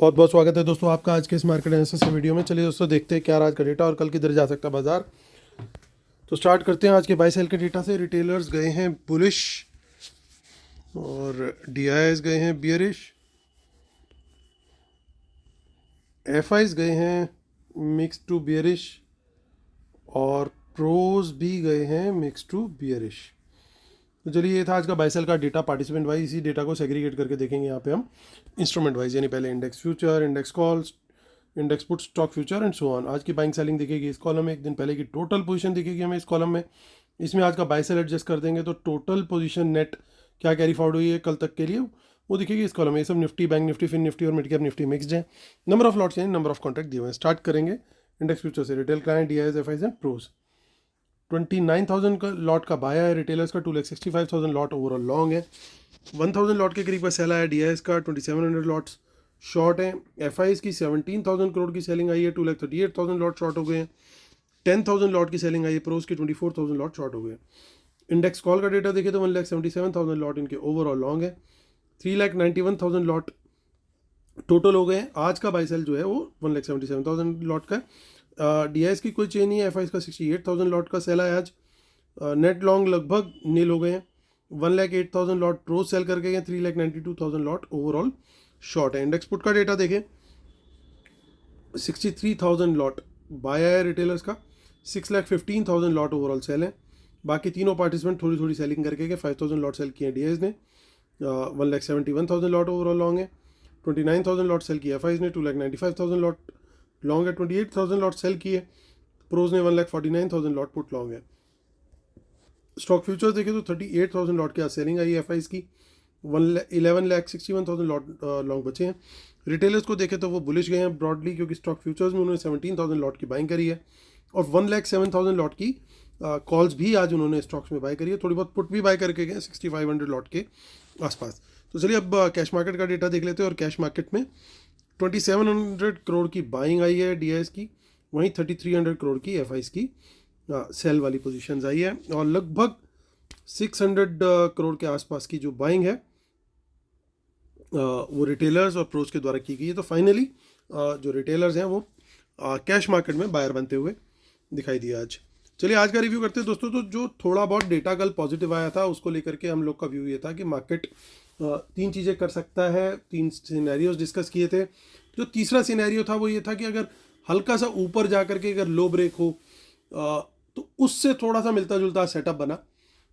बहुत बहुत स्वागत है दोस्तों आपका आज के इस मार्केट एनालिसिस वीडियो में। चलिए दोस्तों देखते हैं क्या आज का डेटा और कल किधर जा सकता है बाजार। तो स्टार्ट करते हैं आज के बाय सेल के डेटा से। रिटेलर्स गए हैं बुलिश और डीआईएस गए हैं बियरिश, एफआईज गए हैं मिक्स टू बियरिश और प्रोज भी गए हैं मिक्स टू बियरिश। तो चलिए ये था आज का बाय सेल का डेटा पार्टिसिपेंट वाइज। इसी डेटा को सेग्रीगेट करके देखेंगे यहाँ पे हम इंस्ट्रूमेंट वाइज, यानी पहले index future, index calls, index put, stock future and so on. आज की बाइंग सेलिंग दिखेगी इस कॉलम में, एक दिन पहले की टोटल पोजीशन दिखेगी हमें इस कॉलम में। इसमें आज का बाय सेल एडजस्ट कर देंगे तो टोटल पोजीशन नेट क्या कैरी फॉरवर्ड हुई है कल तक के लिए वो दिखेगी इस कॉलम में। ये सब Nifty, bank Nifty, fin Nifty और मिड कैप निफ्टी मिक्सड है। नंबर ऑफ लॉट्स यानी नंबर ऑफ कॉन्ट्रैक्ट दिए हुए हैं। स्टार्ट करेंगे इंडेक्स फ्यूचर से। Retail client, DIIs, FIIs and pros. 29,000 का लॉट का बाय है रिटेलर्स का, 2,65,000 लॉट ओवरऑल लॉन्ग है। 1,000 लॉट के करीब का सेल आया डीआईएस का, 2,700 लॉट्स शॉर्ट है। एफआईज की 17,000 करोड़ की सेलिंग आई है, 2,38,000 लॉट शॉर्ट हो गए हैं। 10,000 लॉट की सेलिंग आई है, प्रोज की 24,000 लॉट शॉर्ट हो गए। इंडेक्स कॉल का डेटा देखें तो 1,77,000 लॉट इनके ओवरऑल लॉन्ग है। 3,91,000 लॉट टोटल हो गए हैं। आज का बाई सेल जो है वो 1,77,000 लॉट का है। डीआईएस की कोई चेन नहीं है। एफआईज का 68,000 लॉट का सेल है आज। नेट लॉन्ग लगभग नील हो गए हैं। 1,08,000 लॉट प्रोज सेल करके गए। 3,92,000 लॉट ओवरऑल शॉर्ट है। इंडेक्स पुट का डेटा देखें, 63,000 लॉट बाय है रिटेलर्स का, 6,15,000 लॉट ओवरऑल सेल है। बाकी तीनों पार्टिसिपेंट थोड़ी थोड़ी सेलिंग करके 5,000 लॉट सेल किए डीएस ने। 1,71,000 लॉट ओवरऑल लॉन्ग है। 29,000 लॉट सेल किए एफआईज ने। 2,95,000 लॉट लॉन्ग है। 28,000 लॉट सेल किए प्रोज ने। 1,49,000 लॉट पुट लॉन्ग है। स्टॉक फ्यूचर्स देखें तो 38,000 लॉट के आज सेलिंग आई है एफआईज की। 11,61,000 लॉट लॉन्ग बचे हैं। रिटेलर्स को देखें तो वो बुलिश गए हैं ब्रॉडली, क्योंकि स्टॉक फ्यूचर्स में उन्होंने 17,000 लॉट की बाइंग करी है और 1,07,000 लॉट की कॉल्स भी आज उन्होंने स्टॉक्स में बाय करी है। थोड़ी बहुत पुट भी बाय करके गए 6,500 लॉट के आसपास। तो चलिए अब कैश मार्केट का डेटा देख लेते हैं। और कैश मार्केट में 2,700 करोड़ की बाइंग आई है डीआईएस की, वहीं 3,300 करोड़ की एफआईज की सेल वाली पोजीशंस आई है और लगभग 600 करोड़ के आसपास की जो बाइंग है वो रिटेलर्स और प्रोज के द्वारा की गई है। तो फाइनली जो रिटेलर्स हैं वो कैश मार्केट में बायर बनते हुए दिखाई दिया आज। चलिए आज का रिव्यू करते हैं दोस्तों। तो जो थोड़ा बहुत डेटा कल पॉजिटिव आया था उसको लेकर के हम लोग का व्यू ये था कि मार्केट तीन चीज़ें कर सकता है। तीन सिनेरियोज डिस्कस किए थे। जो तीसरा सिनेरियो था वो ये था कि अगर हल्का सा ऊपर जा करके अगर लो ब्रेक हो तो उससे थोड़ा सा मिलता जुलता सेटअप बना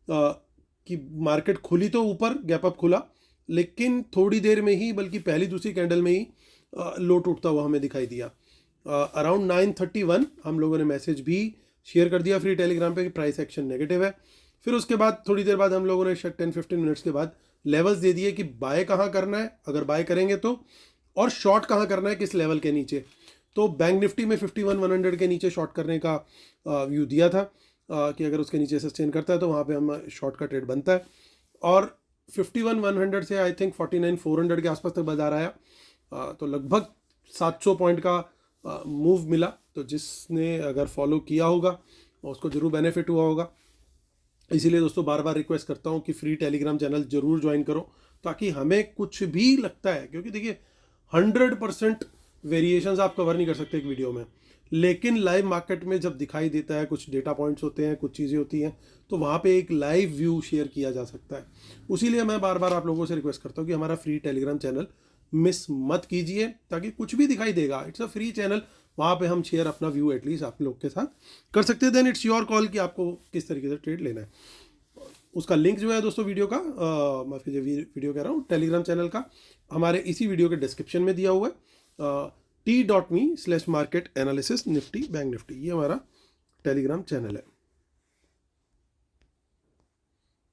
कि मार्केट खुली तो ऊपर गैप अप खुला, लेकिन थोड़ी देर में ही, बल्कि पहली दूसरी कैंडल में ही लो टूटता हुआ हमें दिखाई दिया। अराउंड 9:31 हम लोगों ने मैसेज भी शेयर कर दिया फ्री टेलीग्राम पे कि प्राइस एक्शन नेगेटिव है। फिर उसके बाद थोड़ी देर बाद हम लोगों ने 10-15 मिनट्स के बाद लेवल्स दे दिए कि बाय कहाँ करना है अगर बाय करेंगे तो, और शॉर्ट कहाँ करना है किस लेवल के नीचे। तो बैंक निफ्टी में 51,100 के नीचे शॉर्ट करने का व्यू दिया था कि अगर उसके नीचे सस्टेन करता है तो वहाँ पे हम शॉर्ट का ट्रेड बनता है। और 51,100 से आई थिंक 49,400 के आसपास तक बाजार आया। तो लगभग 700 पॉइंट का मूव मिला। तो जिसने अगर फॉलो किया होगा उसको जरूर बेनिफिट हुआ होगा। इसीलिए दोस्तों बार बार रिक्वेस्ट करता हूँ कि फ्री टेलीग्राम चैनल जरूर ज्वाइन करो, ताकि हमें कुछ भी लगता है, क्योंकि देखिए 100% वेरिएशंस आप कवर नहीं कर सकते एक वीडियो में, लेकिन लाइव मार्केट में जब दिखाई देता है, कुछ डेटा पॉइंट्स होते हैं, कुछ चीज़ें होती हैं, तो वहाँ पे एक लाइव व्यू शेयर किया जा सकता है। उसीलिए मैं बार बार आप लोगों से रिक्वेस्ट करता हूँ कि हमारा फ्री टेलीग्राम चैनल मिस मत कीजिए, ताकि कुछ भी दिखाई देगा, इट्स अ फ्री चैनल, वहाँ पे हम शेयर अपना व्यू एटलीस्ट आप लोग के साथ कर सकते हैं। देन इट्स योर कॉल कि आपको किस तरीके से ट्रेड लेना है। उसका लिंक जो है दोस्तों वीडियो का, माफ कीजिए वीडियो कह रहा हूँ, टेलीग्राम चैनल का, हमारे इसी वीडियो के डिस्क्रिप्शन में दिया हुआ है। t.me/market analysis Nifty bank Nifty, ये हमारा टेलीग्राम चैनल है।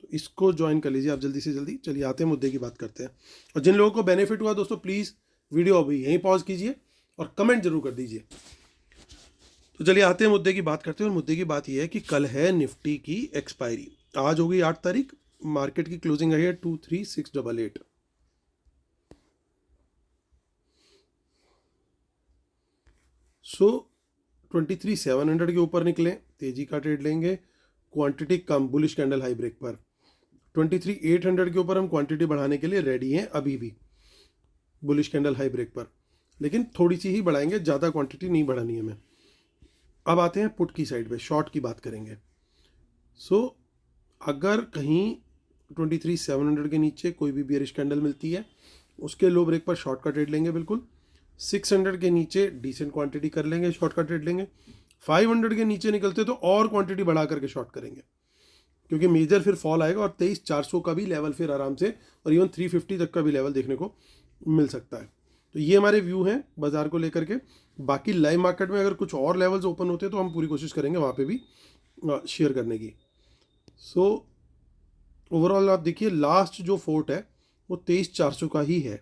तो इसको ज्वाइन कर लीजिए आप जल्दी से जल्दी। चलिए आते हैं मुद्दे की बात करते हैं। और जिन लोगों को बेनिफिट हुआ दोस्तों, प्लीज़ वीडियो अभी यहीं पॉज कीजिए और कमेंट जरूर कर दीजिए। तो चलिए आते हैं मुद्दे की बात करते हैं। और मुद्दे की बात यह है कि कल है निफ्टी की एक्सपायरी। आज होगी 8 तारीख। मार्केट की क्लोजिंग आई है 23,688। सो 23,700 के ऊपर निकले, तेजी का ट्रेड लेंगे। क्वांटिटी कम, बुलिश कैंडल हाई ब्रेक पर। 23,800 के ऊपर हम क्वांटिटी बढ़ाने के लिए रेडी हैं अभी भी, बुलिश कैंडल हाई ब्रेक पर। लेकिन थोड़ी सी ही बढ़ाएंगे, ज़्यादा क्वांटिटी नहीं बढ़ानी है हमें। अब आते हैं पुट की साइड पे, शॉर्ट की बात करेंगे। सो अगर कहीं 23,700 के नीचे कोई भी बियरिश कैंडल मिलती है, उसके लो ब्रेक पर शॉर्ट का ट्रेड लेंगे बिल्कुल। 600 के नीचे डिसेंट क्वांटिटी कर लेंगे, शॉर्ट का ट्रेड लेंगे। 500 के नीचे निकलते तो और क्वांटिटी बढ़ा करके शॉर्ट करेंगे, क्योंकि मेजर फिर फॉल आएगा और 23,400 का भी लेवल फिर आराम से, और इवन 350 तक का भी लेवल देखने को मिल सकता है। तो ये हमारे व्यू हैं बाजार को लेकर के। बाकी लाइव मार्केट में अगर कुछ और लेवल्स ओपन होते हैं तो हम पूरी कोशिश करेंगे वहाँ पे भी शेयर करने की। सो ओवरऑल आप देखिए लास्ट जो फोर्ट है वो 23,400 का ही है,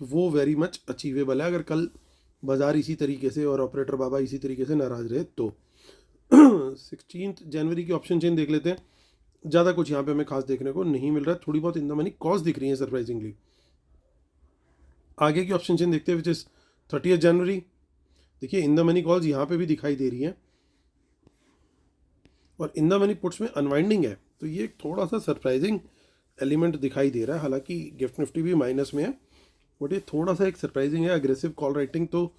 तो वो वेरी मच अचीवेबल है अगर कल बाजार इसी तरीके से और ऑपरेटर बाबा इसी तरीके से नाराज रहे तो। 16 जनवरी की ऑप्शन चेन देख लेते हैं। ज़्यादा कुछ यहाँ पे हमें खास देखने को नहीं मिल रहा है, थोड़ी बहुत इन द मनी कॉस्ट दिख रही है सरप्राइजिंगली। आगे की ऑप्शन चेन देखते हैं विच इज 30 जनवरी। देखिए इन द मनी कॉल्स यहाँ पे भी दिखाई दे रही हैं और इन द मनी पुट्स में अनवाइंडिंग है, तो ये थोड़ा सा सरप्राइजिंग एलिमेंट दिखाई दे रहा है। हालांकि गिफ्ट निफ्टी भी माइनस में है, बट ये थोड़ा सा एक सरप्राइजिंग है। अग्रेसिव कॉल राइटिंग तो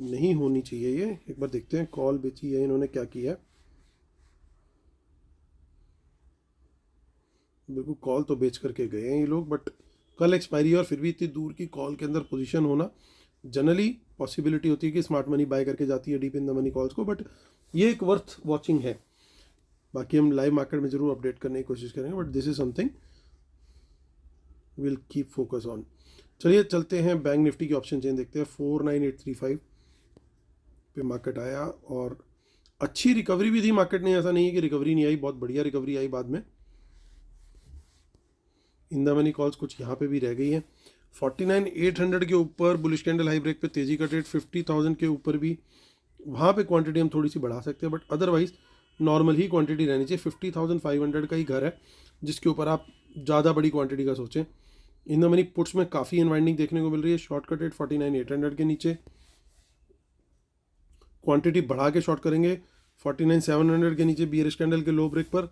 नहीं होनी चाहिए ये। एक बार देखते हैं कॉल बेची है इन्होंने क्या किया है। बिल्कुल कॉल तो बेच करके गए हैं ये लोग, बट कल एक्सपायरी है और फिर भी इतनी दूर की कॉल के अंदर पोजीशन होना, जनरली पॉसिबिलिटी होती है कि स्मार्ट मनी बाय करके जाती है deep in the money calls को, बट ये एक वर्थ वॉचिंग है। बाकी हम लाइव मार्केट में जरूर अपडेट करने की कोशिश करेंगे, but this is something will keep focus on. चलिए चलते हैं बैंक निफ्टी की ऑप्शन चेन देखते हैं। 49835 पे मार्केट आया और अच्छी रिकवरी भी थी मार्केट ने, ऐसा नहीं है कि रिकवरी नहीं आई, बहुत बढ़िया रिकवरी आई बाद में। इन द मनी कॉल्स कुछ यहाँ पे भी रह गई हैं। 49,800 के ऊपर बुलिश कैंडल हाई ब्रेक पे तेजी का ट्रेड, 50,000 के ऊपर भी वहाँ पे क्वांटिटी हम थोड़ी सी बढ़ा सकते हैं, but otherwise normal he quantity रहनी चाहिए। 50,500 का ही घर है जिसके ऊपर आप ज़्यादा बड़ी क्वांटिटी का सोचें। इन द मनी पुट्स में काफ़ी इनवाइंडिंग देखने को मिल रही है। शॉर्ट का ट्रेड 49,800 के नीचे, क्वांटिटी बढ़ा के शॉर्ट करेंगे 49,700 के नीचे बियरिश कैंडल के लो ब्रेक पर,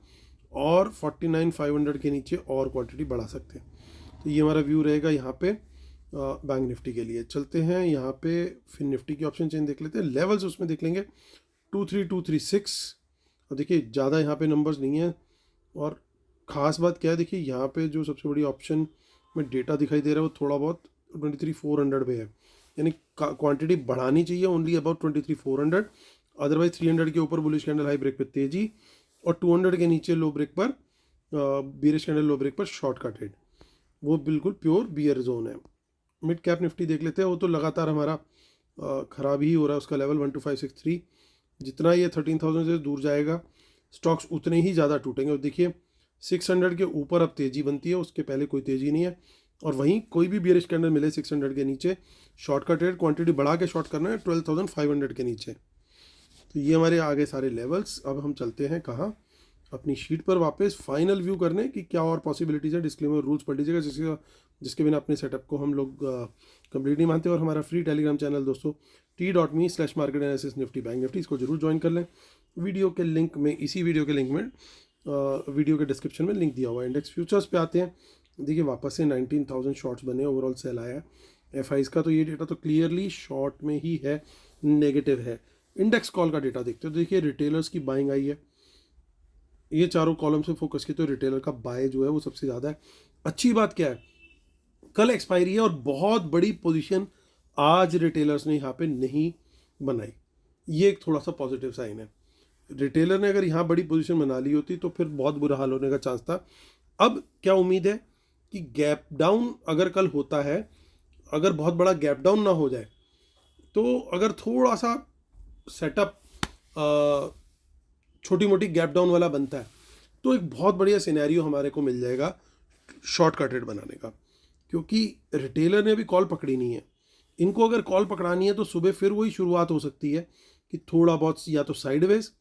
और 49,500 के नीचे और क्वांटिटी बढ़ा सकते हैं। तो ये हमारा व्यू रहेगा यहाँ पे बैंक निफ्टी के लिए। चलते हैं यहाँ पे फिर निफ्टी की ऑप्शन चेन देख लेते हैं। लेवल्स उसमें देख लेंगे 23,236, और देखिए ज़्यादा यहाँ पे नंबर्स नहीं है। और ख़ास बात क्या है, देखिए यहाँ पे जो सबसे बड़ी ऑप्शन में डेटा दिखाई दे रहा है वो थोड़ा बहुत 23,400 पे है, यानी क्वांटिटी बढ़ानी चाहिए ओनली अबाउट 23,400। अदरवाइज 300 के ऊपर बुलिश कैंडल हाई ब्रेक पे तेजी, और 200 के नीचे लो ब्रेक पर बियरिश कैंडल लो ब्रेक पर शॉर्ट का ट्रेड, वो बिल्कुल प्योर बियर जोन है। मिड कैप निफ्टी देख लेते हैं, वो तो लगातार हमारा ख़राब ही हो रहा है। उसका लेवल 12563, जितना ये 13,000 से दूर जाएगा स्टॉक्स उतने ही ज़्यादा टूटेंगे। और देखिए 600 के ऊपर अब तेज़ी बनती है, उसके पहले कोई तेज़ी नहीं है। और वहीं कोई भी बियरिश कैंडल मिले 600 के नीचे, शॉर्ट का ट्रेड क्वांटिटी बढ़ा के शॉर्ट करना है 12,500 के नीचे। तो ये हमारे आगे सारे लेवल्स। अब हम चलते हैं कहाँ, अपनी शीट पर वापस फाइनल व्यू करने की क्या और पॉसिबिलिटीज़ है। डिस्क्लेमर रूल्स पढ़ लीजिएगा, जिसके बिना अपने सेटअप को हम लोग कंप्लीट नहीं मानते। और हमारा फ्री टेलीग्राम चैनल दोस्तों t.me/market analysis nifty bank Nifty, इसको जरूर ज्वाइन कर लें। वीडियो के लिंक में, इसी वीडियो के लिंक में, वीडियो के डिस्क्रिप्शन में लिंक दिया हुआ है। इंडेक्स फ्यूचर्स पे आते हैं। देखिए वापस से 19,000 शॉर्ट्स बने, ओवरऑल सेल आया है एफआईज का, तो ये डेटा तो क्लियरली शॉर्ट में ही है, नेगेटिव है। इंडेक्स कॉल का डेटा देखते हो तो देखिए रिटेलर्स की बाइंग आई है। ये चारों कॉलम से फोकस किए तो रिटेलर का बाय जो है वो सबसे ज़्यादा है। अच्छी बात क्या है, कल एक्सपायरी है और बहुत बड़ी पोजीशन आज रिटेलर्स ने यहाँ पे नहीं बनाई, ये एक थोड़ा सा पॉजिटिव साइन है। रिटेलर ने अगर यहाँ बड़ी पोजीशन बना ली होती तो फिर बहुत बुरा हाल होने का चांस था। अब क्या उम्मीद है कि गैप डाउन अगर कल होता है, अगर बहुत बड़ा गैप डाउन ना हो जाए, तो अगर थोड़ा सा सेटअप छोटी मोटी गैप डाउन वाला बनता है तो एक बहुत बढ़िया सिनेरियो हमारे को मिल जाएगा शॉर्ट का ट्रेड बनाने का। क्योंकि रिटेलर ने अभी कॉल पकड़ी नहीं है, इनको अगर कॉल पकड़ानी है तो सुबह फिर वही शुरुआत हो सकती है कि थोड़ा बहुत या तो साइडवेज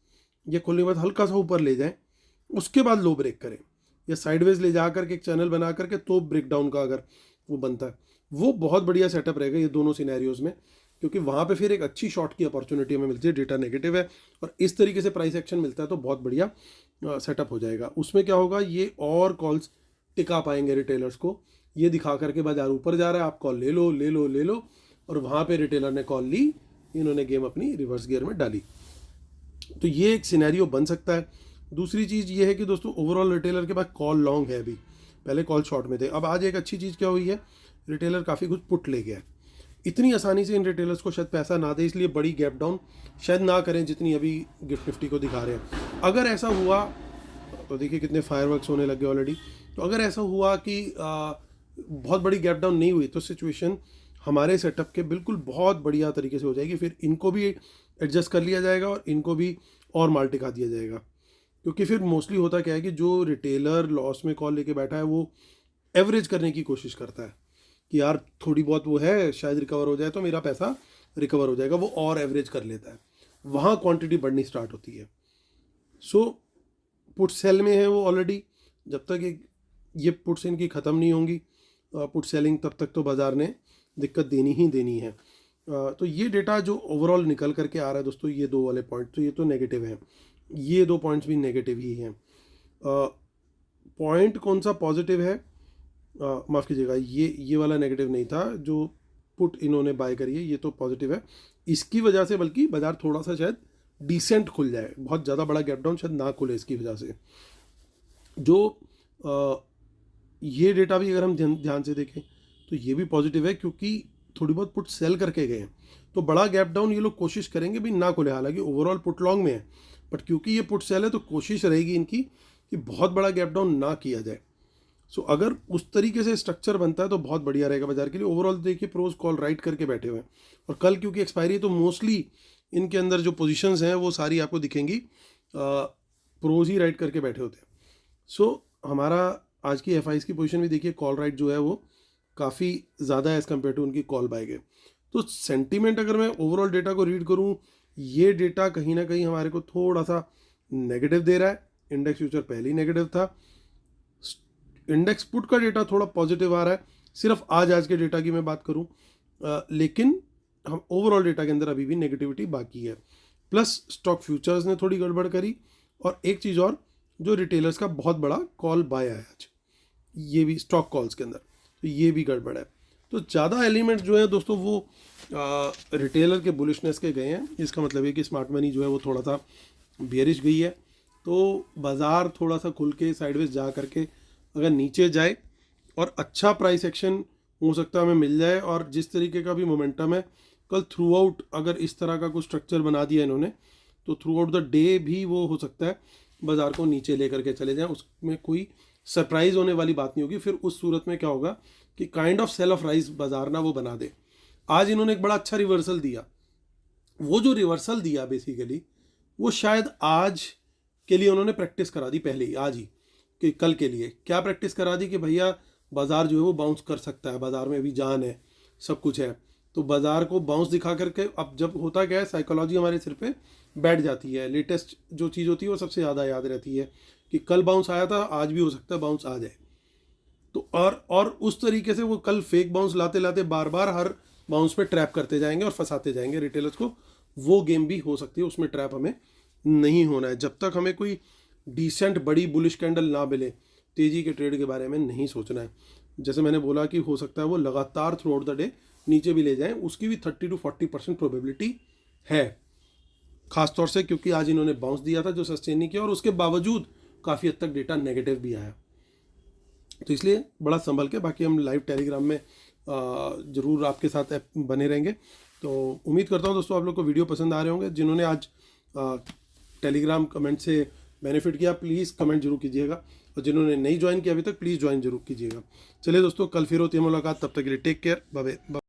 या खुलने के बाद हल्का सा ऊपर ले जाएं, उसके बाद लो ब्रेक करें, या साइडवेज ले जा करके एक चैनल बना करके तो ब्रेक डाउन का अगर वो बनता है, वो बहुत बढ़िया सेटअप रहेगा ये दोनों सिनेरियोज में। क्योंकि वहाँ पे फिर एक अच्छी शॉर्ट की अपॉर्चुनिटी हमें मिलती है, डेटा नेगेटिव है और इस तरीके से प्राइस एक्शन मिलता है तो बहुत बढ़िया सेटअप हो जाएगा। उसमें क्या होगा, ये और कॉल्स टिका पाएंगे रिटेलर्स को, ये दिखा करके बाजार ऊपर जा रहा है, आप कॉल ले लो ले लो ले लो, और वहाँ पे रिटेलर ने कॉल ली, इन्होंने गेम अपनी रिवर्स गियर में डाली। तो ये एक सिनेरियो बन सकता है। दूसरी चीज़ ये है कि दोस्तों ओवरऑल रिटेलर के पास कॉल लॉन्ग है, अभी पहले कॉल शॉर्ट में थे। अब आज एक अच्छी चीज़ क्या हुई है, रिटेलर काफ़ी कुछ पुट ले गया है। इतनी आसानी से इन रिटेलर्स को शायद पैसा ना दे, इसलिए बड़ी गैप डाउन शायद ना करें जितनी अभी गिफ्ट निफ्टी को दिखा रहे हैं। अगर ऐसा हुआ तो देखिए कितने फायरवर्क्स होने लगे ऑलरेडी। तो अगर ऐसा हुआ कि बहुत बड़ी गैप डाउन नहीं हुई तो सिचुएशन हमारे सेटअप के बिल्कुल बहुत बढ़िया तरीके से हो जाएगी। फिर इनको भी एडजस्ट कर लिया जाएगा और इनको भी और माल टिका दिया जाएगा। क्योंकि फिर मोस्टली होता क्या है कि जो रिटेलर लॉस में कॉल लेके बैठा है वो एवरेज करने की कोशिश करता है कि यार थोड़ी बहुत वो है, शायद रिकवर हो जाए तो मेरा पैसा रिकवर हो जाएगा, वो और एवरेज कर लेता है। वहाँ क्वांटिटी बढ़नी स्टार्ट होती है। सो पुट सेल में है वो ऑलरेडी, जब तक ये पुट्स इनकी ख़त्म नहीं होंगी पुट सेलिंग, तब तक तो बाज़ार ने दिक्कत देनी ही देनी है। तो ये डेटा जो ओवरऑल निकल करके आ रहा है दोस्तों, ये दो वाले पॉइंट तो ये तो नेगेटिव है, ये दो पॉइंट्स भी नेगेटिव ही हैं। पॉइंट कौन सा पॉजिटिव है, माफ़ कीजिएगा, ये वाला नेगेटिव नहीं था, जो पुट इन्होंने बाय करी है ये तो पॉजिटिव है। इसकी वजह से बल्कि बाज़ार थोड़ा सा शायद डिसेंट खुल जाए, बहुत ज़्यादा बड़ा गैप डाउन शायद ना खुले इसकी वजह से। जो ये डेटा भी अगर हम ध्यान से देखें तो ये भी पॉजिटिव है, क्योंकि थोड़ी बहुत पुट सेल करके गए हैं। तो बड़ा गैप डाउन ये लोग कोशिश करेंगे भी ना खुले, हालांकि ओवरऑल पुट लॉन्ग में है, बट क्योंकि ये पुट सेल है तो कोशिश रहेगी इनकी कि बहुत बड़ा गैप डाउन ना किया जाए। सो अगर उस तरीके से स्ट्रक्चर बनता है तो बहुत बढ़िया रहेगा बाजार के लिए। ओवरऑल देखिए प्रोज कॉल राइट करके बैठे हुए हैं, और कल क्योंकि एक्सपायरी है तो मोस्टली इनके अंदर जो पोजीशंस हैं वो सारी आपको दिखेंगी प्रोज ही राइट करके बैठे होते हैं। सो हमारा आज की एफआईज की पोजीशन भी देखिए कॉल राइट जो है वो काफ़ी ज़्यादा है एज़ कम्पेयर टू उनकी कॉल बाय के। तो सेंटीमेंट अगर मैं ओवरऑल डेटा को रीड करूँ, ये डेटा कहीं ना कहीं हमारे को थोड़ा सा नेगेटिव दे रहा है। इंडेक्स फ्यूचर पहले ही नेगेटिव था, इंडेक्स पुट का डेटा थोड़ा पॉजिटिव आ रहा है, सिर्फ आज के डेटा की मैं बात करूं, लेकिन हम ओवरऑल डेटा के अंदर अभी भी नेगेटिविटी बाकी है। प्लस स्टॉक फ्यूचर्स ने थोड़ी गड़बड़ करी, और एक चीज़ और, जो रिटेलर्स का बहुत बड़ा कॉल बाय आया आज, ये भी स्टॉक कॉल्स के अंदर, तो ये भी गड़बड़ है। तो ज़्यादा एलिमेंट जो है दोस्तों वो रिटेलर के बुलिशनेस के गए हैं। इसका मतलब है कि स्मार्ट मनी जो है वो थोड़ा सा बेयरिश गई है। तो बाज़ार थोड़ा सा खुल के साइडवेज जा करके अगर नीचे जाए और अच्छा प्राइस एक्शन हो सकता है हमें मिल जाए, और जिस तरीके का भी मोमेंटम है कल थ्रू आउट अगर इस तरह का कुछ स्ट्रक्चर बना दिया इन्होंने तो थ्रू आउट द डे भी वो हो सकता है बाज़ार को नीचे लेकर के चले जाएं, उसमें कोई सरप्राइज होने वाली बात नहीं होगी। फिर उस सूरत में क्या होगा कि kind of sell off rise बाज़ार ना वो बना दे। आज इन्होंने एक बड़ा अच्छा रिवर्सल दिया, वो जो रिवर्सल दिया बेसिकली वो शायद आज के लिए उन्होंने प्रैक्टिस करा दी पहले ही, आज ही कि कल के लिए क्या प्रैक्टिस करा दी कि भैया बाज़ार जो है वो बाउंस कर सकता है, बाज़ार में अभी जान है, सब कुछ है। तो बाज़ार को बाउंस दिखा करके अब जब होता क्या है, साइकोलॉजी हमारे सिर पे बैठ जाती है। लेटेस्ट जो चीज़ होती है वो सबसे ज़्यादा याद रहती है कि कल बाउंस आया था, आज भी हो सकता है बाउंस आ जाए। तो और उस तरीके से वो कल फेक बाउंस लाते लाते बार बार हर बाउंस पे ट्रैप करते जाएंगे और फंसाते जाएंगे रिटेलर्स को। वो गेम भी हो सकती है, उसमें ट्रैप हमें नहीं होना है। जब तक हमें कोई डिसेंट बड़ी बुलिश कैंडल ना मिले, तेज़ी के ट्रेड के बारे में नहीं सोचना है। जैसे मैंने बोला कि हो सकता है वो लगातार थ्रू आउट द डे नीचे भी ले जाएं, उसकी भी 30 to 40% प्रोबेबिलिटी है, खासतौर से क्योंकि आज इन्होंने बाउंस दिया था जो सस्टेन नहीं किया, और उसके बावजूद काफ़ी हद तक डेटा नेगेटिव भी आया। तो इसलिए बड़ा संभल के, बाकी हम लाइव टेलीग्राम में ज़रूर आपके साथ बने रहेंगे। तो उम्मीद करता हूँ दोस्तों आप लोग को वीडियो पसंद आ रहे होंगे। जिन्होंने आज टेलीग्राम कमेंट से बेनिफिट किया प्लीज़ कमेंट जरूर कीजिएगा, और जिन्होंने नहीं ज्वाइन किया अभी तक प्लीज़ ज्वाइन जरूर कीजिएगा। चलिए दोस्तों, कल फिर होती है मुलाकात, तब तक के लिए टेक केयर, बाय बाय।